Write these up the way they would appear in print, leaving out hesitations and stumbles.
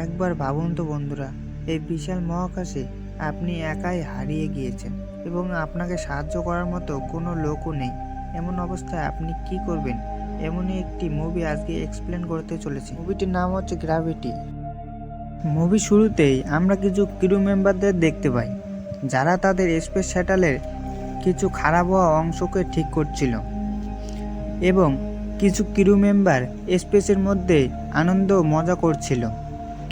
একবার ভাবুন তো বন্ধুরা, এই বিশাল মহাকাশে আপনি একাই হারিয়ে গিয়েছেন এবং আপনাকে সাহায্য করার মতো কোনো লোকও নেই। এমন অবস্থায় আপনি কি করবেন? এমনই একটি মুভি আজকে এক্সপ্লেন করতে চলেছি। মুভিটির নাম হচ্ছে গ্র্যাভিটি। মুভি শুরুতেই আমরা কিছু ক্রু মেম্বারদের দেখতে পাই, যারা তাদের স্পেস শাটলের কিছু খারাপ হওয়া অংশকে ঠিক করছিল এবং কিছু ক্রু মেম্বার স্পেসের মধ্যে আনন্দ মজা করছিল।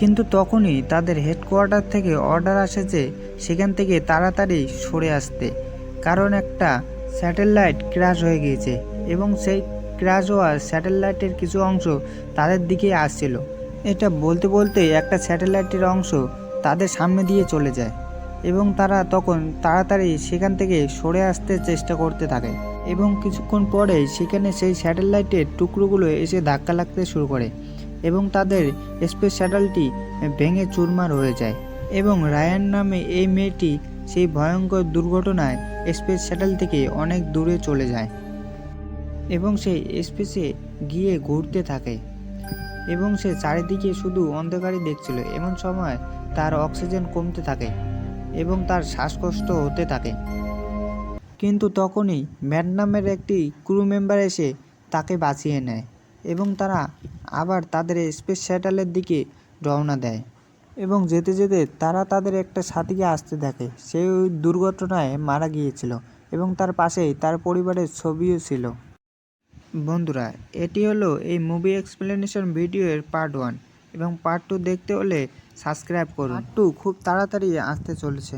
কিন্তু তখনই তাদের হেডকোয়ার্টার থেকে অর্ডার আসে যে সেখান থেকে তাড়াতাড়ি সরে আসতে, কারণ একটা স্যাটেলাইট ক্র্যাশ হয়ে গিয়েছে এবং সেই ক্র্যাশ হওয়া স্যাটেলাইটের কিছু অংশ তাদের দিকে আসছিল। এটা বলতে বলতে একটা স্যাটেলাইটের অংশ তাদের সামনে দিয়ে চলে যায় এবং তারা তখন তাড়াতাড়ি সেখান থেকে সরে আসতে চেষ্টা করতে থাকে এবং কিছুক্ষণ পরে সেখানে সেই স্যাটেলাইটের টুকরোগুলো এসে ধাক্কা লাগতে শুরু করে এবং তাদের স্পেস শাটলটি ভেঙে চুরমার হয়ে যায় এবং রায়ান নামে এই মেয়েটি সেই ভয়ঙ্কর দুর্ঘটনায় স্পেস শাটল থেকে অনেক দূরে চলে যায় এবং সে স্পেসে গিয়ে ঘুরতে থাকে এবং সে চারিদিকে শুধু অন্ধকারই দেখছিল। এমন সময় তার অক্সিজেন কমতে থাকে এবং তার শ্বাসকষ্ট হতে থাকে। কিন্তু তখনই ম্যাট নামের একটি ক্রু মেম্বার এসে তাকে বাঁচিয়ে নেয় এবং তারা আবার তাদের স্পেস শাটলের দিকে রওনা দেয় এবং যেতে যেতে তারা তাদের একটা সাথীকে আসতে দেখে। সে ওই দুর্ঘটনায় মারা গিয়েছিল এবং তার পাশেই তার পরিবারের ছবিও ছিল। বন্ধুরা, এটি হলো এই মুভি এক্সপ্লেনেশন ভিডিওর পার্ট 1 এবং পার্ট 2 দেখতে হলে সাবস্ক্রাইব করুন। পার্ট 2 খুব তাড়াতাড়ি আসতে চলেছে।